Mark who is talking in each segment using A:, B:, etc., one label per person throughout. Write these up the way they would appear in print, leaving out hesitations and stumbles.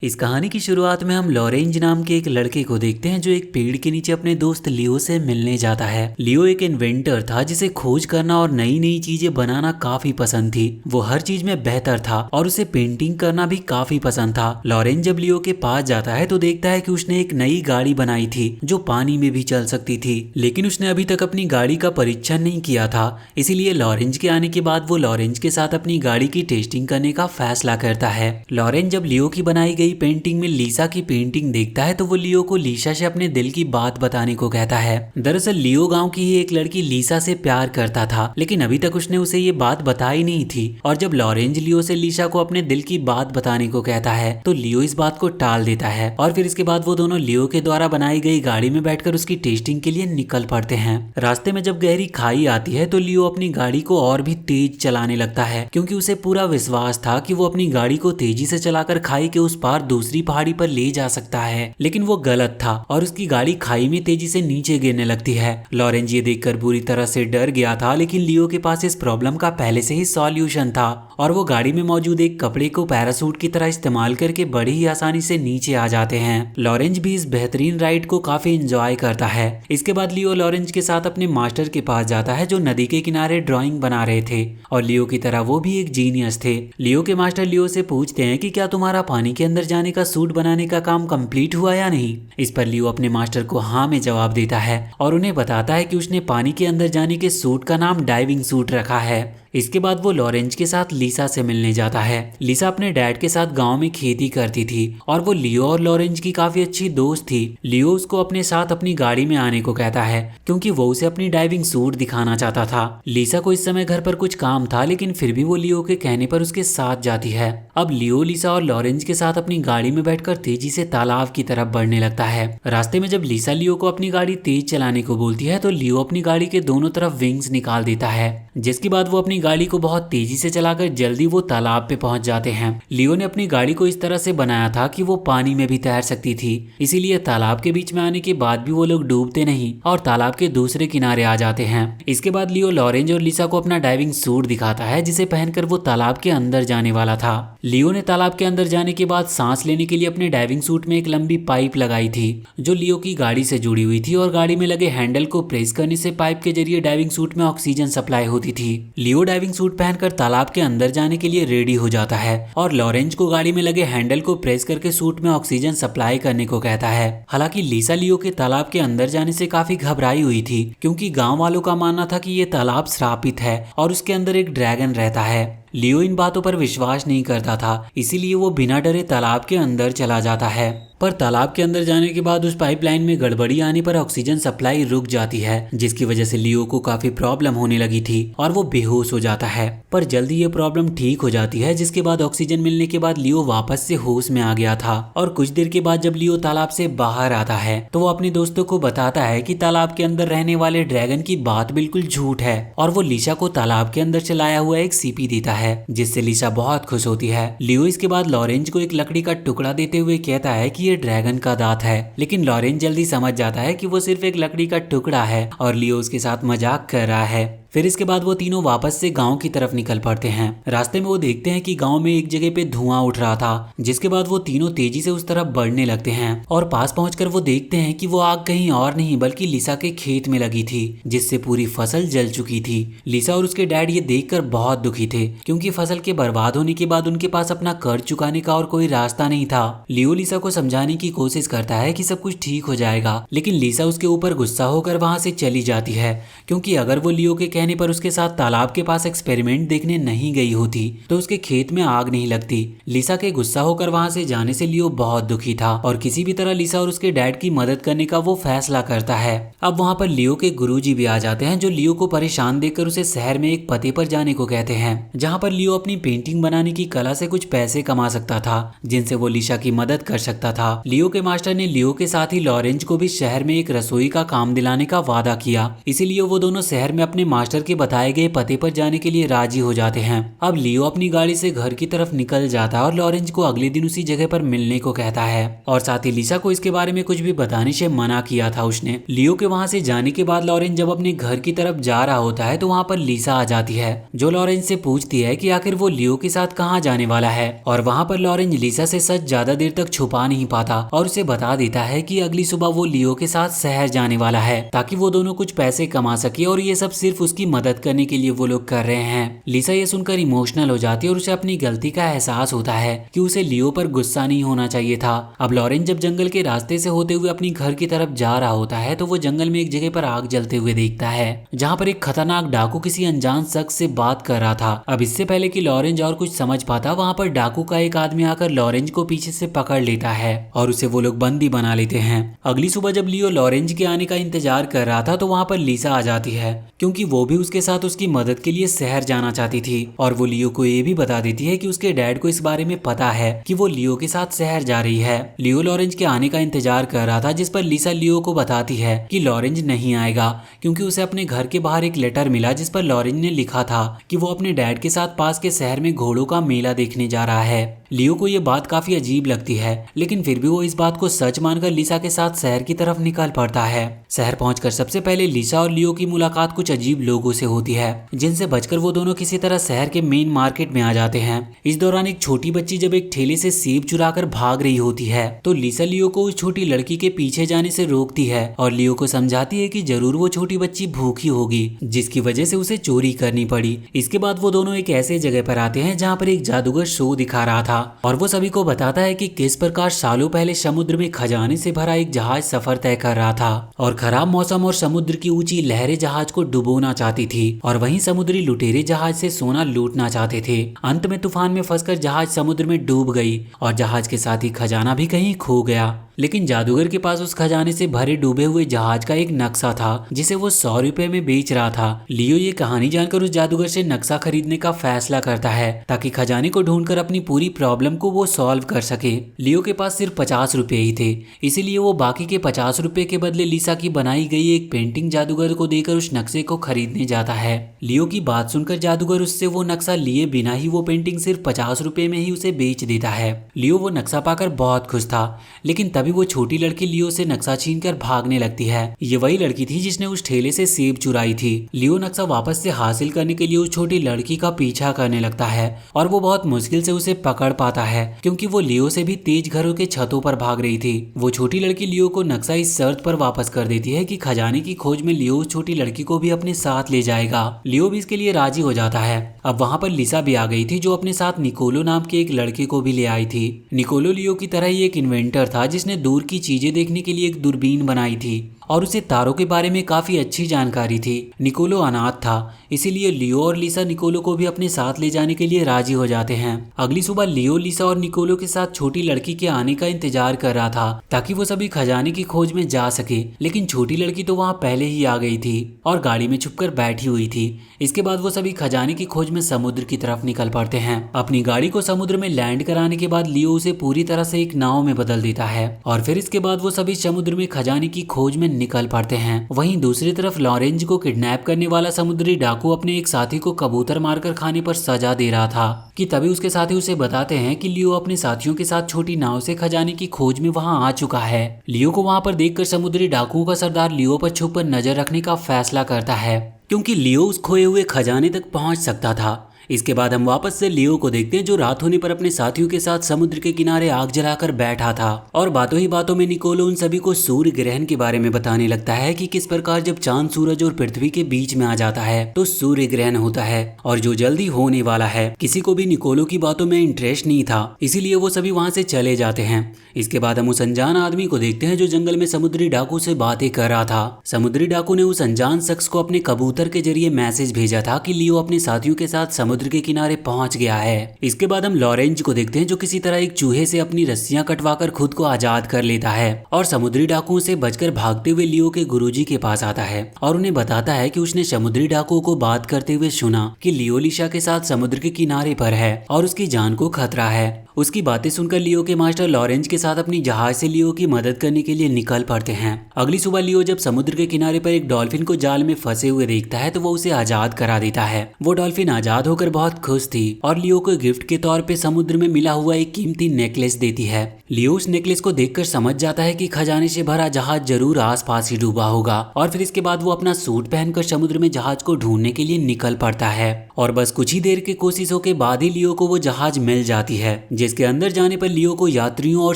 A: इस कहानी की शुरुआत में हम लॉरेंज नाम के एक लड़के को देखते हैं जो एक पेड़ के नीचे अपने दोस्त लियो से मिलने जाता है। लियो एक इन्वेंटर था जिसे खोज करना और नई नई चीजें बनाना काफी पसंद थी। वो हर चीज में बेहतर था और उसे पेंटिंग करना भी काफी पसंद था। लॉरेंज जब लियो के पास जाता है तो देखता है कि उसने एक नई गाड़ी बनाई थी जो पानी में भी चल सकती थी, लेकिन उसने अभी तक अपनी गाड़ी का परीक्षण नहीं किया था। इसीलिए लॉरेंज के आने के बाद वो लॉरेंज के साथ अपनी गाड़ी की टेस्टिंग करने का फैसला करता है। लॉरेंज जब लियो की बनाई गई पेंटिंग में लीसा की पेंटिंग देखता है तो वो लियो को लीसा से अपने दिल की बात बताने को कहता है। दरअसल लियो गांव की ही एक लड़की लीसा से प्यार करता था, लेकिन अभी तक उसने उसे ये बात बताई नहीं थी। और जब लॉरेंज लियो से लीसा को अपने दिल की बात बताने को कहता है तो लियो इस बात को टाल देता है और फिर इसके बाद वो दोनों लियो के द्वारा बनाई गई गाड़ी में बैठकर उसकी टेस्टिंग के लिए निकल पड़ते हैं। रास्ते में जब गहरी खाई आती है तो लियो अपनी गाड़ी को और भी तेज चलाने लगता है, क्योंकि उसे पूरा विश्वास था कि वो अपनी गाड़ी को तेजी से चलाकर खाई के उस पार दूसरी पहाड़ी पर ले जा सकता है। लेकिन वो गलत था और उसकी गाड़ी खाई में तेजी से नीचे गिरने लगती है। लॉरेंज ये देखकर बुरी तरह से डर गया था, लेकिन लियो के पास इस प्रॉब्लम का पहले से ही सॉल्यूशन था और वो गाड़ी में मौजूद एक कपड़े को पैरासूट की तरह इस्तेमाल करके बड़ी ही आसानी से नीचे आ जाते हैं। लॉरेंज भी इस बेहतरीन राइड को काफी एंजॉय करता है। इसके बाद लियो लॉरेंज के साथ अपने मास्टर के पास जाता है जो नदी के किनारे ड्राइंग बना रहे थे और लियो की तरह वो भी एक जीनियस थे। लियो के मास्टर लियो से पूछते हैं कि क्या तुम्हारा पानी के अंदर जाने का सूट बनाने का काम कंप्लीट हुआ या नहीं। इस पर लियो अपने मास्टर को हाँ में जवाब देता है और उन्हें बताता है कि उसने पानी के अंदर जाने के सूट का नाम डाइविंग सूट रखा है। इसके बाद वो लॉरेंज के साथ लीसा से मिलने जाता है। लीसा अपने डैड के साथ गांव में खेती करती थी और वो लियो और लॉरेंज की काफी अच्छी दोस्त थी। लियो उसको अपने साथ अपनी गाड़ी में आने को कहता है क्योंकि वो उसे अपनी डाइविंग सूट दिखाना चाहता था। लीसा को इस समय घर पर कुछ काम था, लेकिन फिर भी वो लियो के कहने पर उसके साथ जाती है। अब लियो लीसा और लॉरेंज के साथ अपनी गाड़ी में बैठकर तेजी से तालाब की तरफ बढ़ने लगता है। रास्ते में जब लीसा लियो को अपनी गाड़ी तेज चलाने को बोलती है तो लियो अपनी गाड़ी के दोनों तरफ विंग्स निकाल देता है, जिसके बाद वो अपनी गाड़ी को बहुत तेजी से चलाकर जल्दी वो तालाब पे पहुंच जाते हैं। लियो ने अपनी गाड़ी को इस तरह से बनाया था कि वो पानी में भी तैर सकती थी, इसीलिए तालाब के बीच में आने के बाद भी वो लोग डूबते नहीं और तालाब के दूसरे किनारे आ जाते हैं। इसके बाद लियो लॉरेंज और लीसा को अपना डाइविंग सूट दिखाता है जिसे पहनकर वो तालाब के अंदर जाने वाला था। लियो ने तालाब के अंदर जाने के बाद सांस लेने के लिए अपने डाइविंग सूट में एक लंबी पाइप लगाई थी जो लियो की गाड़ी से जुड़ी हुई थी और गाड़ी में लगे हैंडल को प्रेस करने से पाइप के जरिए डाइविंग सूट में ऑक्सीजन सप्लाई होती थी। लियो डाइविंग सूट पहनकर तालाब के अंदर जाने के लिए रेडी हो जाता है और लॉरेंज को गाड़ी में लगे हैंडल को प्रेस करके सूट में ऑक्सीजन सप्लाई करने को कहता है। हालांकि लीसा लियो के तालाब के अंदर जाने से काफी घबराई हुई थी, क्योंकि गांव वालों का मानना था कि ये तालाब श्रापित है और उसके अंदर एक ड्रैगन रहता है। लियो इन बातों पर विश्वास नहीं करता था, इसीलिए वो बिना डरे तालाब के अंदर चला जाता है। पर तालाब के अंदर जाने के बाद उस पाइपलाइन में गड़बड़ी आने पर ऑक्सीजन सप्लाई रुक जाती है, जिसकी वजह से लियो को काफी प्रॉब्लम होने लगी थी और वो बेहोश हो जाता है। पर जल्दी ये प्रॉब्लम ठीक हो जाती है, जिसके बाद ऑक्सीजन मिलने के बाद लियो वापस से होश में आ गया था। और कुछ देर के बाद जब लियो तालाब से बाहर आता है तो वो अपने दोस्तों को बताता है कि तालाब के अंदर रहने वाले ड्रैगन की बात बिल्कुल झूठ है और वो लीसा को तालाब के अंदर चलाया हुआ एक सीपी देता है, जिससे लीसा बहुत खुश होती है। लियो इसके बाद लॉरेंज को एक लकड़ी का टुकड़ा देते हुए कहता है कि ये ड्रैगन का दांत है, लेकिन लॉरेंज जल्दी समझ जाता है कि वो सिर्फ एक लकड़ी का टुकड़ा है और लियो उसके साथ मजाक कर रहा है। फिर इसके बाद वो तीनों वापस से गांव की तरफ निकल पड़ते हैं। रास्ते में वो देखते हैं कि गांव में एक जगह पे धुआं उठ रहा था, जिसके बाद वो तीनों तेजी से उस तरफ बढ़ने लगते हैं और पास पहुंचकर वो देखते हैं कि वो आग कहीं और नहीं बल्कि लीसा के खेत में लगी थी, जिससे पूरी फसल जल चुकी थी। लीसा और उसके डैड ये देखकर बहुत दुखी थे, क्योंकि फसल के बर्बाद होने के बाद उनके पास अपना कर्ज चुकाने का और कोई रास्ता नहीं था। लियो लीसा को समझाने की कोशिश करता है कि सब कुछ ठीक हो जाएगा, लेकिन लीसा उसके ऊपर गुस्सा होकर वहां से चली जाती है, क्योंकि अगर वो लियो के कहने पर उसके साथ तालाब के पास एक्सपेरिमेंट देखने नहीं गई होती तो उसके खेत में आग नहीं लगती। लीसा के गुस्सा होकर वहां से जाने से लियो बहुत दुखी था और किसी भी तरह लीसा और उसके डैड की मदद करने का वो फैसला करता है। अब वहां पर लियो के गुरुजी भी आ जाते हैं, जो लियो को परेशान देखकर उसे शहर में एक पते पर जाने को कहते हैं, जहाँ पर लियो अपनी पेंटिंग बनाने की कला से कुछ पैसे कमा सकता था, जिनसे वो लीसा की मदद कर सकता था। लियो के मास्टर ने लियो के साथ ही लॉरेंज को भी शहर में एक रसोई का काम दिलाने का वादा किया, इसीलिए वो दोनों शहर में अपने मास्टर मास्टर के बताए गए पते पर जाने के लिए राजी हो जाते हैं। अब लियो अपनी गाड़ी से घर की तरफ निकल जाता है और लॉरेंज को अगले दिन उसी जगह पर मिलने को कहता है और साथ ही लिसा को इसके बारे में कुछ भी बताने से मना किया था उसने। लियो के वहाँ से जाने के बाद लॉरेंज जब अपने घर की तरफ जा रहा होता है तो वहाँ पर लिसा आ जाती है, जो लॉरेंज से पूछती है कि आखिर वो लियो के साथ कहाँ जाने वाला है। और वहाँ पर लॉरेंज लिसा से सच ज्यादा देर तक छुपा नहीं पाता और उसे बता देता है कि अगली सुबह वो लियो के साथ शहर जाने वाला है ताकि वो दोनों कुछ पैसे कमा सके और ये सब सिर्फ उसकी मदद करने के लिए वो लोग कर रहे हैं। लिसा ये सुनकर इमोशनल हो जाती है और उसे अपनी गलती का एहसास होता है कि उसे लियो पर गुस्सा नहीं होना चाहिए था। अब लॉरेंज जब जंगल के रास्ते से होते हुए अपनी घर की तरफ जा रहा होता है तो वो जंगल में एक जगह पर आग जलते हुए देखता है जहाँ पर एक खतरनाक डाकू किसी अनजान शख्स से बात कर रहा था। अब इससे पहले कि लॉरेंज और कुछ समझ पाता वहाँ पर डाकू का एक आदमी आकर लॉरेंज को पीछे से पकड़ लेता है और उसे वो लोग बंदी बना लेते हैं। अगली सुबह जब लियो लॉरेंज के आने का इंतजार कर रहा था तो वहाँ पर लिसा आ जाती है क्योंकि वो भी उसके साथ उसकी मदद के लिए शहर जाना चाहती थी और वो लियो को ये भी बता देती है कि उसके डैड को इस बारे में पता है कि वो लियो के साथ शहर जा रही है। लियो लॉरेंज के आने का इंतजार कर रहा था जिस पर लिसा लियो को बताती है कि लॉरेंज नहीं आएगा क्योंकि उसे अपने घर के बाहर एक लेटर मिला जिस पर लॉरेंज ने लिखा था कि वो अपने डैड के साथ पास के शहर में घोड़ों का मेला देखने जा रहा है। लियो को ये बात काफी अजीब लगती है लेकिन फिर भी वो इस बात को सच मानकर लिसा के साथ शहर की तरफ निकल पड़ता है। शहर पहुंचकर सबसे पहले लिसा और लियो की मुलाकात कुछ अजीब लोगों से होती है जिनसे बचकर वो दोनों किसी तरह शहर के मेन मार्केट में आ जाते हैं। इस दौरान एक छोटी बच्ची जब एक ठेले से सेब चुराकर भाग रही होती है तो लिसा लियो को उस छोटी लड़की के पीछे जाने से रोकती है और लियो को समझाती है कि जरूर वो छोटी बच्ची भूखी होगी जिसकी वजह से उसे चोरी करनी पड़ी। इसके बाद वो दोनों एक ऐसे जगह पर आते हैं जहाँ पर एक जादूगर शो दिखा रहा था और वो सभी को बताता है कि किस प्रकार सालों पहले समुद्र में खजाने से भरा एक जहाज सफर तय कर रहा था और खराब मौसम और समुद्र की ऊंची लहरें जहाज को डुबोना चाहती थी और वहीं समुद्री लुटेरे जहाज से सोना लूटना चाहते थे। अंत में तूफान में फंसकर जहाज समुद्र में डूब गई और जहाज के साथ ही खजाना भी कहीं खो गया। लेकिन जादूगर के पास उस खजाने से भरे डूबे हुए जहाज का एक नक्शा था जिसे वो 100 रुपए में बेच रहा था। लियो ये कहानी जानकर उस जादूगर से नक्शा खरीदने का फैसला करता है ताकि खजाने को ढूंढकर अपनी पूरी प्रॉब्लम को वो सॉल्व कर सके। लियो के पास सिर्फ 50 रुपए ही थे, इसीलिए वो बाकी के 50 रुपए के बदले लिसा की बनाई गई एक पेंटिंग जादूगर को देकर उस नक्शे को खरीदने जाता है। लियो की बात सुनकर जादूगर उससे वो नक्शा लिए बिना ही वो पेंटिंग सिर्फ 50 रुपए में ही उसे बेच देता है। लियो वो नक्शा पाकर बहुत खुश था लेकिन तभी वो छोटी लड़की लियो से नक्शा छीनकर भागने लगती है। ये वही लड़की थी जिसने उस ठेले से सेब चुराई थी। लियो नक्शा वापस से हासिल करने के लिए उस छोटी लड़की का पीछा करने लगता है और वो बहुत मुश्किल से उसे पकड़ पाता है क्योंकि वो लियो से भी तेज घरों के छतों पर भाग रही थी। वो छोटी लड़की लियो को नक्शा इस शर्त पर वापस कर देती है कि खजाने की खोज में लियो उस छोटी लड़की को भी अपने साथ ले जाएगा। लियो भी इसके लिए राजी हो जाता है। अब वहाँ पर लिसा भी आ गई थी जो अपने साथ निकोलो नाम के एक लड़के को भी ले आई थी। निकोलो लियो की तरह ही एक इन्वेंटर था जिसने दूर की चीजें देखने के लिए एक दूरबीन बनाई थी और उसे तारों के बारे में काफी अच्छी जानकारी थी। निकोलो अनाथ था, इसीलिए लियो और लिसा निकोलो को भी अपने साथ ले जाने के लिए राजी हो जाते हैं। अगली सुबह लियो लिसा और निकोलो के साथ छोटी लड़की के आने का इंतजार कर रहा था ताकि वो सभी खजाने की खोज में जा सके, लेकिन छोटी लड़की तो वहाँ पहले ही आ गई थी और गाड़ी में छुपकर बैठी हुई थी। इसके बाद वो सभी खजाने की खोज में समुद्र की तरफ निकल पड़ते हैं। अपनी गाड़ी को समुद्र में लैंड कराने के बाद लियो उसे पूरी तरह से एक नाव में बदल देता है और फिर इसके बाद वो सभी समुद्र में खजाने की खोज में निकल पड़ते हैं। वहीं दूसरी तरफ लॉरेंज को किडनैप करने वाला समुद्री डाकू अपने एक साथी को कबूतर मारकर खाने पर सजा दे रहा था कि तभी उसके साथी उसे बताते हैं कि लियो अपने साथियों के साथ छोटी नाव से खजाने की खोज में वहां आ चुका है। लियो को वहां पर देखकर समुद्री डाकुओं का सरदार लियो पर छुपकर नजर रखने का फैसला करता है क्योंकि लियो उस खोए हुए खजाने तक पहुंच सकता था। इसके बाद हम वापस से लियो को देखते हैं जो रात होने पर अपने साथियों के साथ समुद्र के किनारे आग जलाकर बैठा था और बातों ही बातों में निकोलो उन सभी को सूर्य ग्रहण के बारे में बताने लगता है कि किस प्रकार जब चांद सूरज और पृथ्वी के बीच में आ जाता है तो सूर्य ग्रहण होता है और जो जल्दी होने वाला है। किसी को भी निकोलो की बातों में इंटरेस्ट नहीं था, इसीलिए वो सभी वहाँ से चले जाते हैं। इसके बाद हम उस अनजान आदमी को देखते हैं जो जंगल में समुद्री डाकू से बातें कर रहा था। समुद्री डाकू ने उस अनजान शख्स को अपने कबूतर के जरिए मैसेज भेजा था कि लियो अपने साथियों के साथ समुद्र के किनारे पहुंच गया है। इसके बाद हम लॉरेंज को देखते हैं जो किसी तरह एक चूहे से अपनी रस्सियां कटवाकर खुद को आजाद कर लेता है और समुद्री डाकुओं से बचकर भागते हुए लियो के गुरुजी के पास आता है और उन्हें बताता है कि उसने समुद्री डाकुओं को बात करते हुए सुना कि लियो लिसा के साथ समुद्र के किनारे पर है और उसकी जान को खतरा है उसकी बातें सुनकर लियो के मास्टर लॉरेंज के साथ अपनी जहाज से लियो की मदद करने के लिए निकल पड़ते हैं। अगली सुबह लियो जब समुद्र के किनारे पर एक डॉल्फिन को जाल में फंसे हुए देखता है तो वो उसे आजाद करा देता है। वो डॉल्फिन आजाद होकर बहुत खुश थी और लियो को गिफ्ट के तौर पे समुद्र में मिला हुआ एक कीमती नेकलेस देती है। लियो उस नेकलेस को देखकर समझ जाता है कि खजाने से भरा जहाज जरूर आसपास ही डूबा होगा और फिर इसके बाद वो अपना सूट पहनकर समुद्र में जहाज को ढूंढने के लिए निकल पड़ता है। और बस कुछ ही देर की कोशिशों के बाद ही लियो को वो जहाज मिल जाती है, जिसके अंदर जाने पर लियो को यात्रियों और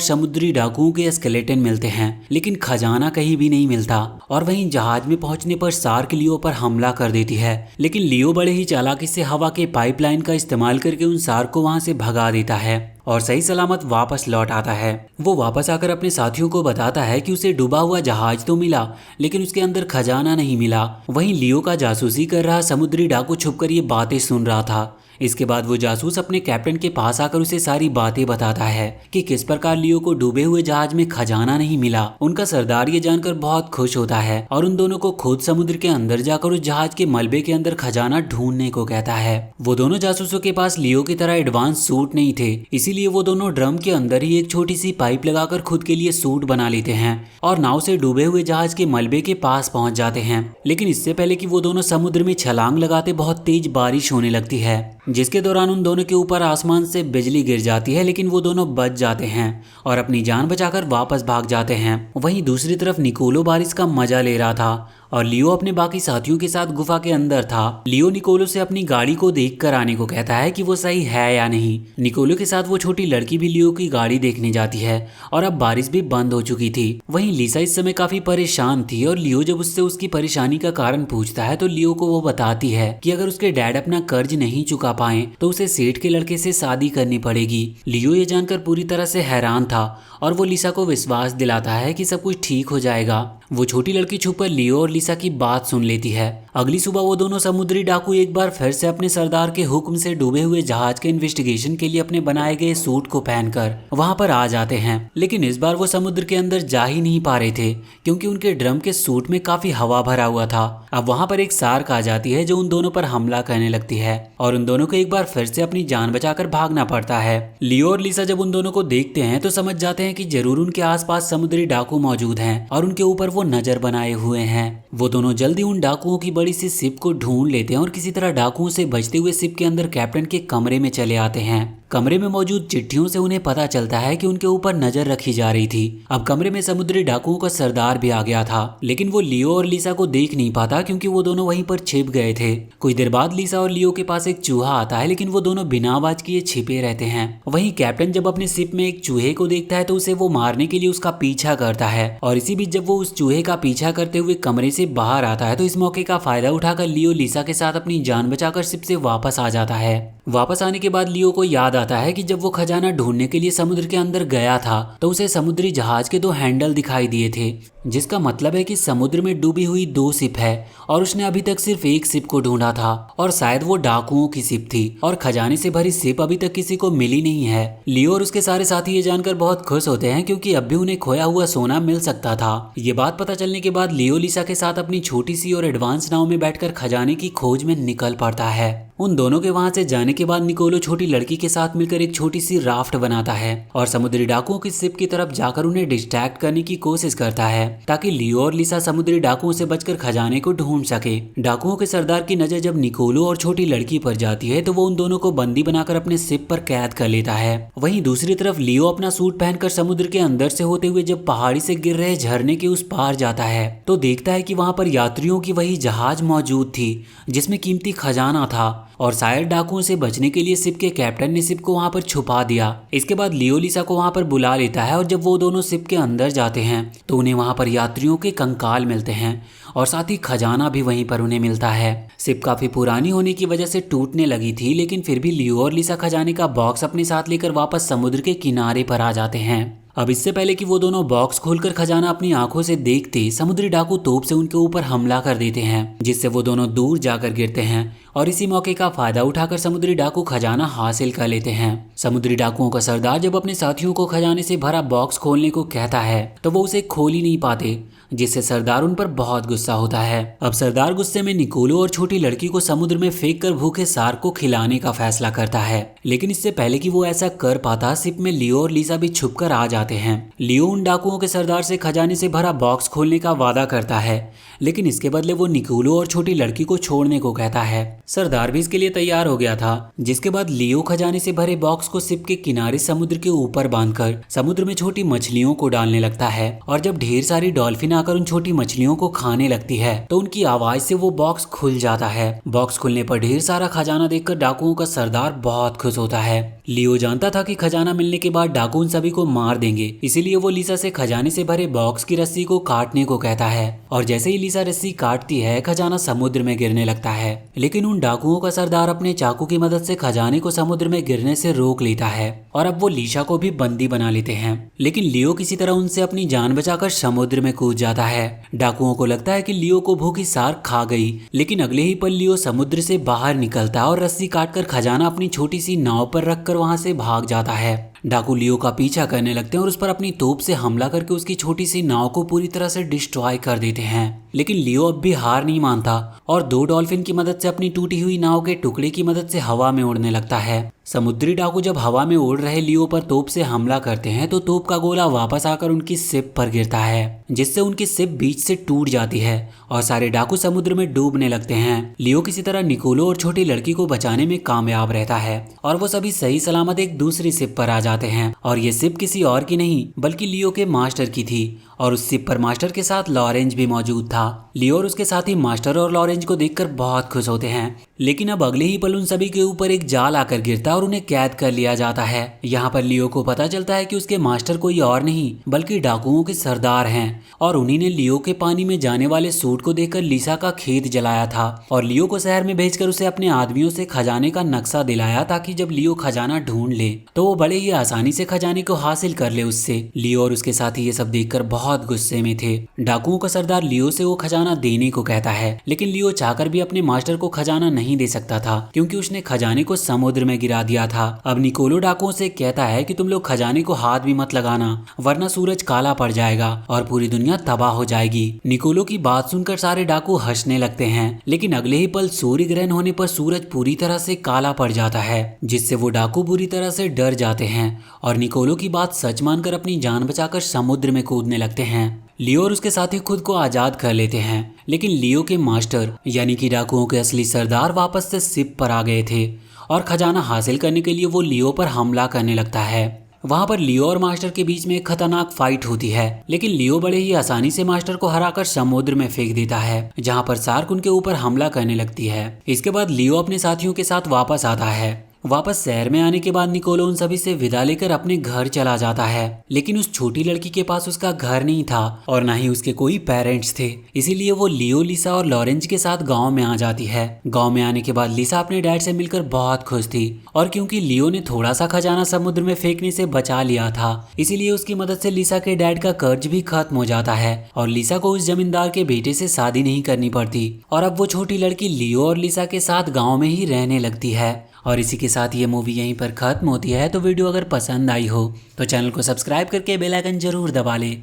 A: समुद्री डाकुओं के स्केलेटन मिलते हैं, लेकिन खजाना कहीं भी नहीं मिलता। और वहीं जहाज में पहुंचने पर शार्क लियो पर हमला कर देती है, लेकिन लियो बड़े ही चालाकी से हवा के पाइपलाइन का इस्तेमाल करके उन शार्क को वहां से भगा देता है और सही सलामत वापस लौट आता है। वो वापस आकर अपने साथियों को बताता है कि उसे डूबा हुआ जहाज तो मिला, लेकिन उसके अंदर खजाना नहीं मिला। वहीं लियो का जासूसी कर रहा समुद्री डाकू छुपकर ये बातें सुन रहा था। इसके बाद वो जासूस अपने कैप्टन के पास आकर उसे सारी बातें बताता है कि किस प्रकार लियो को डूबे हुए जहाज में खजाना नहीं मिला। उनका सरदार ये जानकर बहुत खुश होता है और उन दोनों को खुद समुद्र के अंदर जाकर उस जहाज के मलबे के अंदर खजाना ढूंढने को कहता है। वो दोनों जासूसों के पास लियो की तरह एडवांस सूट नहीं थे, इसीलिए वो दोनों ड्रम के अंदर ही एक छोटी सी पाइप लगाकर खुद के लिए सूट बना लेते हैं और नाव से डूबे हुए जहाज के मलबे के पास पहुंच जाते हैं। लेकिन इससे पहले कि वो दोनों समुद्र में छलांग लगाते बहुत तेज बारिश होने लगती है, जिसके दौरान उन दोनों के ऊपर आसमान से बिजली गिर जाती है, लेकिन वो दोनों बच जाते हैं और अपनी जान बचाकर वापस भाग जाते हैं। वहीं दूसरी तरफ निकोलो बारिश का मजा ले रहा था और लियो अपने बाकी साथियों के साथ गुफा के अंदर था। लियो निकोलो से अपनी गाड़ी को देखकर आने को कहता है कि वो सही है या नहीं। निकोलो के साथ वो छोटी लड़की भी लियो की गाड़ी देखने जाती है और अब बारिश भी बंद हो चुकी थी। वहीं लिसा इस समय काफी परेशान थी और लियो जब उससे उसकी परेशानी का कारण पूछता है तो लियो को वो बताती है कि अगर उसके डैड अपना कर्ज नहीं चुका पाए तो उसे सेठ के लड़के से शादी करनी पड़ेगी। लियो ये जानकर पूरी तरह से हैरान था और वो लिसा को विश्वास दिलाता है कि सब कुछ ठीक हो जाएगा। वो छोटी लड़की छुपकर लियो और लिसा की बात सुन लेती है। अगली सुबह वो दोनों समुद्री डाकू एक बार फिर से अपने सरदार के हुक्म से डूबे हुए जहाज के इन्वेस्टिगेशन के लिए अपने बनाए गए सूट को पहनकर वहां पर आ जाते हैं, लेकिन इस बार वो समुद्र के अंदर जा ही नहीं पा रहे थे क्योंकि उनके ड्रम के सूट में काफी हवा भरा हुआ था। अब वहां पर एक शार्क आ जाती है जो उन दोनों पर हमला करने लगती है और उन दोनों को एक बार फिर से अपनी जान बचाकर भागना पड़ता है। लियो और लिसा जब उन दोनों को देखते हैं तो समझ जाते हैं कि जरूर उनके आसपास समुद्री डाकू मौजूद हैं और उनके ऊपर वो नजर बनाए हुए हैं। वो दोनों जल्दी उन डाकुओं की बड़ी सी शिप को ढूंढ लेते हैं और किसी तरह डाकुओं से बचते हुए शिप के अंदर कैप्टन के कमरे में चले आते हैं। कमरे में मौजूद चिट्ठियों से उन्हें पता चलता है कि उनके ऊपर नजर रखी जा रही थी। अब कमरे में समुद्री डाकुओं का सरदार भी आ गया था, लेकिन वो लियो और लिसा को देख नहीं पाता क्योंकि वो दोनों वहीं पर छिप गए थे। कुछ देर बाद लिसा और लियो के पास एक चूहा आता है, लेकिन वो दोनों बिना आवाज किए छिपे रहते हैं। वहीं कैप्टन जब अपने शिप में एक चूहे को देखता है तो उसे वो मारने के लिए उसका पीछा करता है और इसी बीच जब वो उस चूहे का पीछा करते हुए कमरे से बाहर आता है तो इस मौके का फायदा उठाकर लियो लिसा के साथ अपनी जान बचाकर शिप से वापस आ जाता है। वापस आने के बाद लियो को याद आता है कि जब वो खजाना ढूंढने के लिए समुद्र के अंदर गया था तो उसे समुद्री जहाज के 2 हैंडल दिखाई दिए थे, जिसका मतलब है कि समुद्र में डूबी हुई 2 शिप है और उसने अभी तक सिर्फ एक शिप को ढूंढा था और शायद वो डाकुओं की शिप थी और खजाने से भरी शिप अभी तक किसी को मिली नहीं है। लियो और उसके सारे साथी ये जानकर बहुत खुश होते हैं क्योंकि अब भी उन्हें खोया हुआ सोना मिल सकता था। ये बात पता चलने के बाद लियो लिसा के साथ अपनी छोटी सी और एडवांस नाव में बैठकर खजाने की खोज में निकल पड़ता है। उन दोनों के वहां से जाने के बाद निकोलो छोटी लड़की के साथ मिलकर एक छोटी सी राफ्ट बनाता है और समुद्री डाकुओं की शिप की तरफ जाकर उन्हें डिस्ट्रैक्ट करने की कोशिश करता है ताकि लियो और लिसा समुद्री डाकुओं से बचकर खजाने को ढूंढ सके। डाकुओं के सरदार की नजर जब निकोलो और छोटी लड़की पर जाती है तो वो उन दोनों को बंदी बनाकर अपने शिप पर कैद कर लेता है। वहीं दूसरी तरफ लियो अपना सूट पहनकर समुद्र के अंदर से होते हुए जब पहाड़ी से गिर रहे झरने के उस पार जाता है तो देखता है कि वहां पर यात्रियों की वही जहाज मौजूद थी जिसमें कीमती खजाना था और शायद डाकुओं से बचने के लिए शिप के कैप्टन ने शिप को वहां पर छुपा दिया। इसके बाद लियो लिसा को वहां पर बुला लेता है और जब वो दोनों शिप के अंदर जाते हैं तो उन्हें वहां पर यात्रियों के कंकाल मिलते हैं और साथ ही खजाना भी वहीं पर उन्हें मिलता है। शिप काफी पुरानी होने की वजह से टूटने लगी थी, लेकिन फिर भी लियो और लिसा खजाने का बॉक्स अपने साथ लेकर वापस समुद्र के किनारे पर आ जाते हैं। अब इससे पहले कि वो दोनों बॉक्स खोलकर खजाना अपनी आंखों से देखते, समुद्री डाकू तोप से उनके ऊपर हमला कर देते हैं जिससे वो दोनों दूर जाकर गिरते हैं और इसी मौके का फायदा उठाकर समुद्री डाकू खजाना हासिल कर लेते हैं। समुद्री डाकुओं का सरदार जब अपने साथियों को खजाने से भरा बॉक्स खोलने को कहता है तो वो उसे खोल ही नहीं पाते, जिससे सरदार उन पर बहुत गुस्सा होता है। अब सरदार गुस्से में निकोलो और छोटी लड़की को समुद्र में फेंक कर भूखे शार्क को खिलाने का फैसला करता है। लेकिन इससे पहले कि वो ऐसा कर पाता, शिप में लियो और लिसा भी छुप कर आ जाते हैं। लियो उन डाकुओं के सरदार से खजाने से भरा बॉक्स खोलने का वादा करता है, लेकिन इसके बदले वो निकोलो और छोटी लड़की को छोड़ने को कहता है। सरदार भी इसके लिए तैयार हो गया था, जिसके बाद लियो खजाने से भरे बॉक्स को शिप के किनारे समुद्र के ऊपर बांधकर समुद्र में छोटी मछलियों को डालने लगता है। और जब ढेर सारी डॉल्फिन आकर उन छोटी मछलियों को खाने लगती है तो उनकी आवाज से वो बॉक्स खुल जाता है। बॉक्स खुलने पर ढेर सारा खजाना देखकर डाकुओं का सरदार बहुत खुश होता है। लियो जानता था कि खजाना मिलने के बाद डाकू उन सभी को मार देंगे, इसीलिए वो लिसा से खजाने से भरे बॉक्स की रस्सी को काटने को कहता है। और जैसे ही लिसा रस्सी काटती है, खजाना समुद्र में गिरने लगता है। लेकिन उन डाकुओं का सरदार अपने चाकू की मदद से खजाने को समुद्र में गिरने से रोक लेता है और अब वो लिसा को भी बंदी बना लेते हैं। लेकिन लियो किसी तरह उनसे अपनी जान बचाकर समुद्र में कूद जाता है। डाकुओं को लगता है कि लियो को भूखी शार्क खा गई, लेकिन अगले ही पल लियो समुद्र से बाहर निकलता है और रस्सी काटकर खजाना अपनी छोटी सी नाव पर रखकर वहां से भाग जाता है। डाकू लियो का पीछा करने लगते हैं और उस पर अपनी तोप से हमला करके उसकी छोटी सी नाव को पूरी तरह से डिस्ट्रॉय कर देते हैं। लेकिन लियो अब भी हार नहीं मानता और 2 डॉल्फिन की मदद से अपनी टूटी हुई नाव के टुकड़े की मदद से हवा में उड़ने लगता है। समुद्री डाकू जब हवा में उड़ रहे लियो पर तोप से हमला करते हैं तो तोप का गोला वापस आकर उनकी शिप पर गिरता है, जिससे उनकी शिप बीच से टूट जाती है और सारे डाकू समुद्र में डूबने लगते हैं। लियो किसी तरह निकोलो और छोटी लड़की को बचाने में कामयाब रहता है और वो सभी सही सलामत एक दूसरी शिप पर आ जाते हैं। और ये शिप किसी और की नहीं बल्कि लियो के मास्टर की थी और उस शिप पर मास्टर के साथ लॉरेंज भी मौजूद था। लियो और उसके साथी मास्टर और लॉरेंज को देखकर बहुत खुश होते हैं, लेकिन अब अगले ही पल उन सभी के ऊपर एक जाल आकर गिरता है और उन्हें कैद कर लिया जाता है। यहाँ पर लियो को पता चलता है कि उसके मास्टर कोई और नहीं बल्कि डाकुओं के सरदार हैं और उन्हीं ने लियो के पानी में जाने वाले सूट को देखकर लिसा का खेत जलाया था और लियो को शहर में भेजकर उसे अपने आदमियों से खजाने का नक्शा दिलाया ताकि जब लियो खजाना ढूंढ ले तो वो बड़े ही आसानी से खजाने को हासिल कर ले उससे। लियो और उसके साथी ये सब देखकर बहुत गुस्से में थे। डाकुओं का सरदार लियो से वो खजाना देने को कहता है, लेकिन लियो चाहकर भी अपने मास्टर को खजाना नहीं दे सकता था क्योंकि उसने खजाने को समुद्र में गिरा दिया था। अब निकोलो डाकुओं से कहता है कि तुम लोग खजाने को हाथ भी मत लगाना वरना सूरज काला पड़ जाएगा और पूरी दुनिया तबाह हो जाएगी। निकोलो की बात सुनकर सारे डाकू हंसने लगते हैं, लेकिन अगले ही पल सूर्य ग्रहण होने पर सूरज पूरी तरह से काला पड़ जाता है, जिससे वो डाकू बुरी तरह से डर जाते हैं और निकोलो की बात सच मानकर अपनी जान बचाकर समुद्र में कूदने लगते हैं। लियो और उसके साथी खुद को आजाद कर लेते हैं, लेकिन लियो के मास्टर यानी कि डाकुओं के असली सरदार वापस से शिप पर आ गए थे और खजाना हासिल करने के लिए वो लियो पर हमला करने लगता है। वहां पर लियो और मास्टर के बीच में एक खतरनाक फाइट होती है, लेकिन लियो बड़े ही आसानी से मास्टर को हराकर समुद्र में फेंक देता है, जहां पर शार्क उनके ऊपर हमला करने लगती है। इसके बाद लियो अपने साथियों के साथ वापस आता है। वापस शहर में आने के बाद निकोलो उन सभी से विदा लेकर अपने घर चला जाता है, लेकिन उस छोटी लड़की के पास उसका घर नहीं था और ना ही उसके कोई पेरेंट्स थे, इसीलिए वो लियो, लिसा और लॉरेंज के साथ गांव में आ जाती है। गांव में आने के बाद लिसा अपने डैड से मिलकर बहुत खुश थी और क्योंकि लियो ने थोड़ा सा खजाना समुद्र में फेंकने से बचा लिया था, इसीलिए उसकी मदद से लिसा के डैड का कर्ज भी खत्म हो जाता है और लिसा को उस जमींदार के बेटे से शादी नहीं करनी पड़ती और अब वो छोटी लड़की लियो और लिसा के साथ गाँव में ही रहने लगती है। और इसी के साथ ये मूवी यहीं पर खत्म होती है। तो वीडियो अगर पसंद आई हो तो चैनल को सब्सक्राइब करके बेल आइकन जरूर दबा ले।